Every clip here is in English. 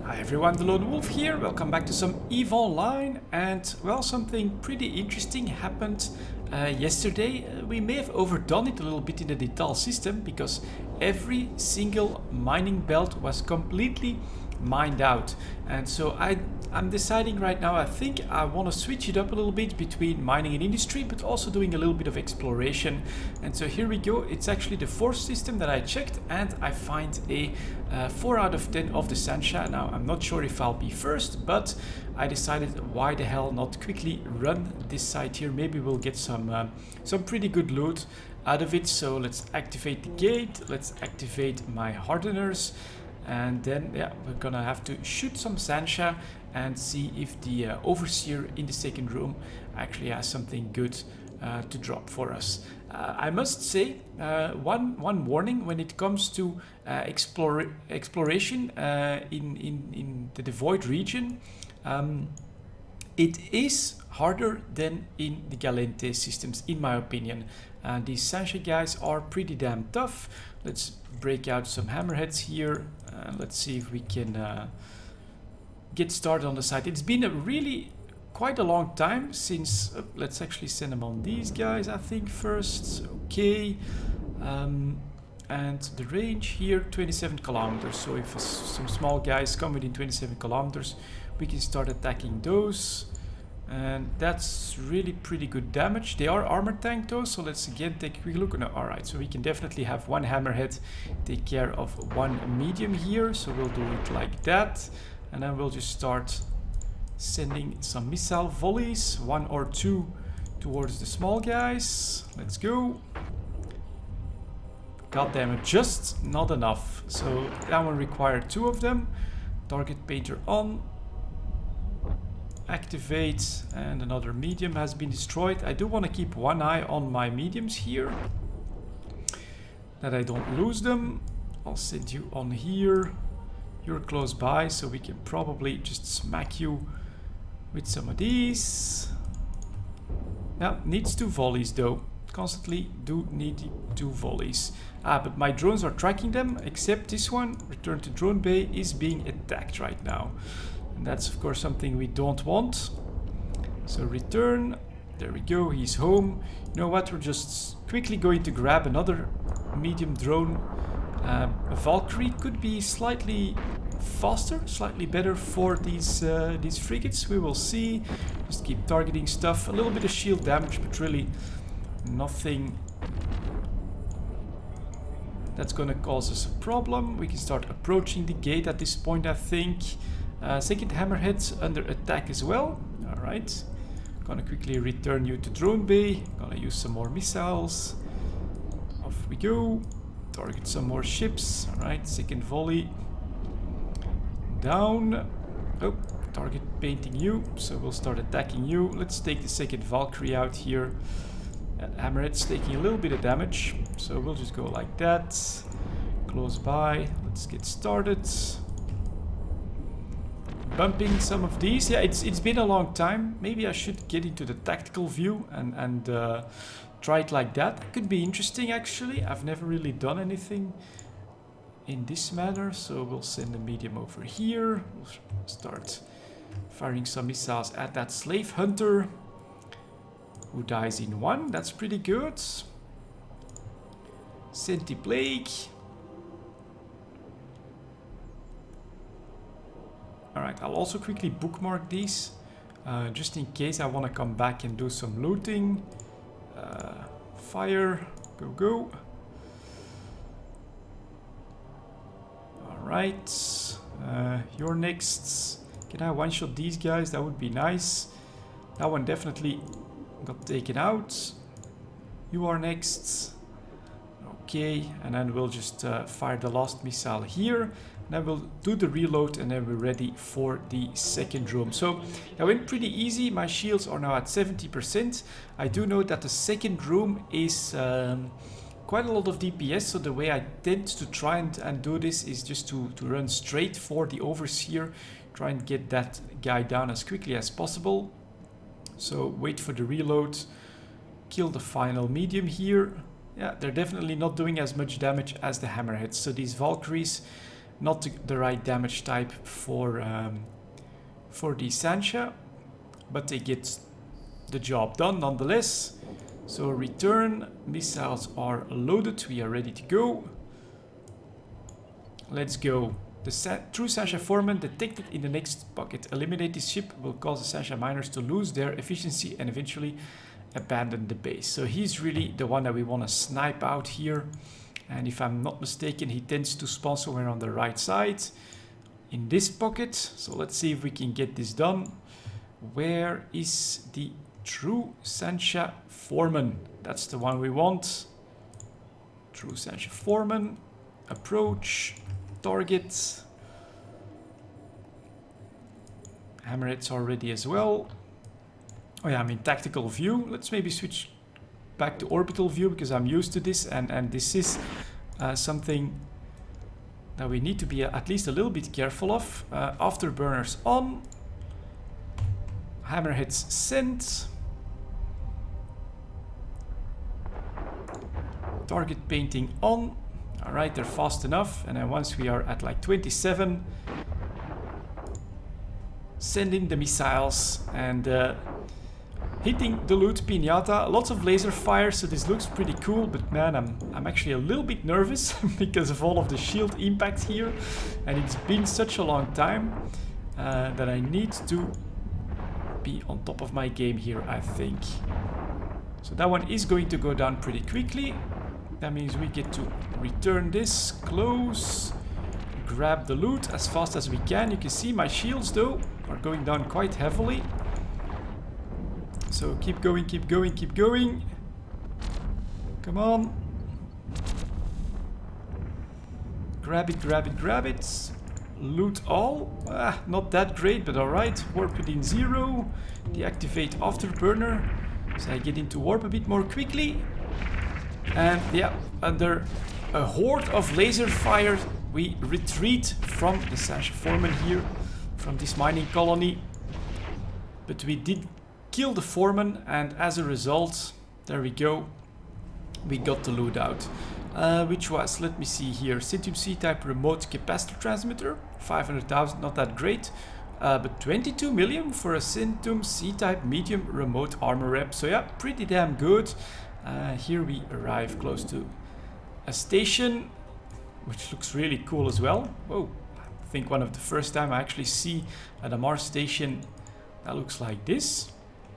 Hi everyone, the Lone Wolf here. Welcome back to some EVE Online. And well, something pretty interesting happened yesterday. We may have overdone it a little bit in the Dital system because every single mining belt was completely mined out. And so I'm deciding right now, I think I want to switch it up a little bit between mining and industry, but also doing a little bit of exploration. And so here we go. It's actually the fourth system that I checked, and I find a 4 out of 10 of the Sansha. Now, I'm not sure if I'll be first, but I decided why the hell not quickly run this site here. Maybe we'll get some pretty good loot out of it. So let's activate the gate. Let's activate my hardeners. And then, yeah, we're gonna have to shoot some Sansha and see if the overseer in the second room actually has something good to drop for us. I must say, one warning when it comes to exploration in the Devoid region. It is harder than in the Galente systems, in my opinion. These Sansha guys are pretty damn tough. Let's break out some hammerheads here. Let's see if we can get started on the site. It's been a really quite a long time since... let's actually send them on these guys, I think, first. Okay. And the range here, 27 kilometers. So if some small guys come within 27 kilometers, we can start attacking those. And that's really pretty good damage. They are armor tank though, so let's again take a quick look. No, alright, so we can definitely have one hammerhead take care of one medium here. So we'll do it like that. And then we'll just start sending some missile volleys, 1 or 2 towards the small guys. Let's go. God damn it, just not enough. So that one required 2 of them. Target painter on. Activate, and another medium has been destroyed. I do want to keep one eye on my mediums here, that I don't lose them. I'll send you on here. You're close by, so we can probably just smack you with some of these. Yeah, needs 2 volleys though. Constantly do need 2 volleys. But my drones are tracking them, except this one, return to drone bay, is being attacked right now. And that's of course something we don't want. So return, there we go, he's home. You know what, we're just quickly going to grab another medium drone. A Valkyrie could be slightly faster, slightly better for these frigates. We will see. Just keep targeting stuff. A little bit of shield damage, but really nothing that's gonna cause us a problem. We can start approaching the gate at this point, I think. Second hammerhead's under attack as well. Alright. Gonna quickly return you to drone bay. Gonna use some more missiles. Off we go. Target some more ships. Alright, second volley. Down. Oh, target painting you. So we'll start attacking you. Let's take the second Valkyrie out here. Hammerhead's taking a little bit of damage. So we'll just go like that. Close by. Let's get started. Bumping some of these. Yeah, it's been a long time. Maybe I should get into the tactical view and try it like that. Could be interesting actually. I've never really done anything in this manner, so we'll send a medium over here. We'll start firing some missiles at that slave hunter who dies in 1. That's pretty good. Senti plague. Alright, I'll also quickly bookmark these, just in case I want to come back and do some looting. Fire, go, go. Alright, you're next. Can I one-shot these guys? That would be nice. That one definitely got taken out. You are next. Okay, and then we'll just fire the last missile here. Then we'll do the reload and then we're ready for the second room. So that went pretty easy. My shields are now at 70%. I do know that the second room is quite a lot of DPS. So the way I tend to try and do this is just to run straight for the overseer. Try and get that guy down as quickly as possible. So wait for the reload. Kill the final medium here. Yeah, they're definitely not doing as much damage as the hammerheads. So these Valkyries not the right damage type for the Sansha, but they get the job done nonetheless. So return, missiles are loaded, we are ready to go. Let's go. The true Sansha foreman detected in the next pocket. Eliminate this ship will cause the Sansha miners to lose their efficiency and eventually abandon the base. So he's really the one that we want to snipe out here. And if I'm not mistaken, he tends to spawn somewhere on the right side in this pocket. So let's see if we can get this done. Where is the true Sansha foreman? That's the one we want. True Sansha foreman. Approach. Target. Hammerhead's already as well. Oh yeah, I'm in tactical view. Let's maybe switch back to orbital view because I'm used to this, and this is something that we need to be at least a little bit careful of. Afterburners on. Hammerheads sent. Target painting on. Alright, they're fast enough. And then once we are at like 27, send in the missiles and hitting the loot pinata. Lots of laser fire, so this looks pretty cool. But man, I'm actually a little bit nervous because of all of the shield impact here. And it's been such a long time that I need to be on top of my game here, I think. So that one is going to go down pretty quickly. That means we get to return this, close, grab the loot as fast as we can. You can see my shields though are going down quite heavily. So keep going, keep going, keep going. Come on. Grab it, grab it, grab it. Loot all. Not that great, but alright. Warp within 0. Deactivate afterburner. So I get into warp a bit more quickly. And yeah, under a horde of laser fire, we retreat from the Sansha foreman here, from this mining colony. But we did kill the foreman, and as a result, there we go, we got the loot out. Which was, let me see here, Centium C-type remote capacitor transmitter, 500,000, not that great. But 22 million for a Centium C-type medium remote armor rep. So yeah, pretty damn good. Here we arrive close to a station, which looks really cool as well. Whoa, I think one of the first time I actually see a Mars station that looks like this.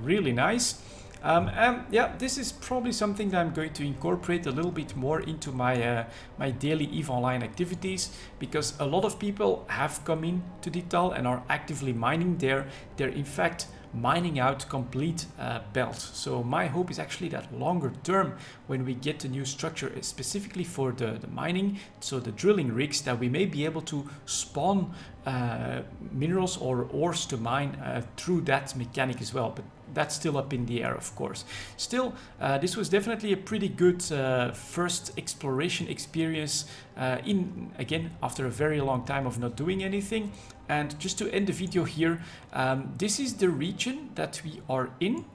Really nice. And yeah, this is probably something that I'm going to incorporate a little bit more into my my daily EVE Online activities, because a lot of people have come in to Dital and are actively mining there. They're in fact mining out complete belts. So my hope is actually that longer term, when we get the new structure specifically for the mining, so the drilling rigs, that we may be able to spawn minerals or ores to mine through that mechanic as well. But that's still up in the air, of course. Still, this was definitely a pretty good first exploration experience again, after a very long time of not doing anything. And just to end the video here, this is the region that we are in.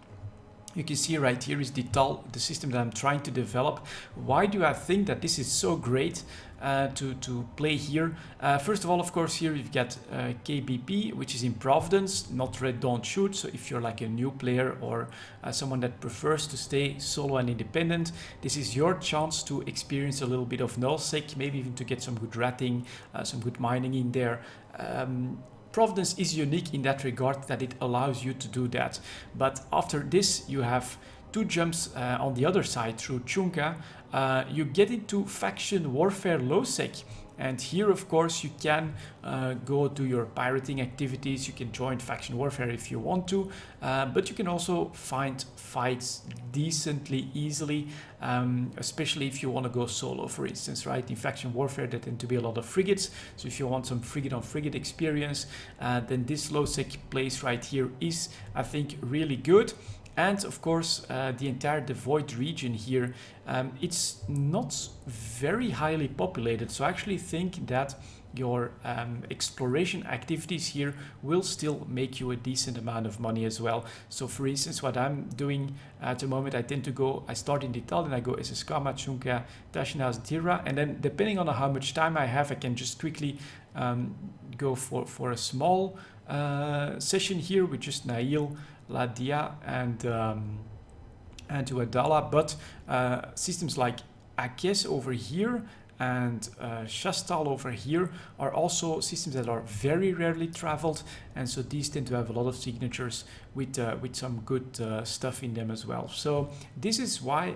You can see right here is Dital, the system that I'm trying to develop. Why do I think that this is so great to play here? First of all, of course, here you've got KBP, which is in Providence, not Red Dawn Shoot. So if you're like a new player or someone that prefers to stay solo and independent, this is your chance to experience a little bit of nullsec, maybe even to get some good ratting, some good mining in there. Providence is unique in that regard, that it allows you to do that. But after this, you have two jumps on the other side through Chunka. You get into faction warfare low sec. And here, of course, you can go do your pirating activities. You can join faction warfare if you want to, but you can also find fights decently easily, especially if you want to go solo, for instance, right? In faction warfare, there tend to be a lot of frigates. So if you want some frigate on frigate experience, then this low sec place right here is, I think, really good. And of course, the entire Devoid region here, it's not very highly populated. So I actually think that your exploration activities here will still make you a decent amount of money as well. So for instance, what I'm doing at the moment, I start in Dital, and I go Eseskama, Chunka, Tashinas, Dira, and then depending on how much time I have, I can just quickly go for a small session here with just Nail, Ladia, and Tuadala. But systems like Akes over here and Shastal over here are also systems that are very rarely traveled, and so these tend to have a lot of signatures with some good stuff in them as well. So this is why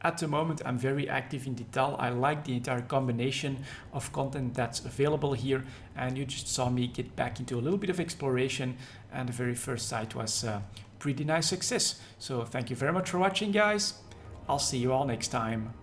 at the moment I'm very active in Dital. I like the entire combination of content that's available here, and you just saw me get back into a little bit of exploration, and the very first site was pretty nice success. So thank you very much for watching, guys. I'll see you all next time.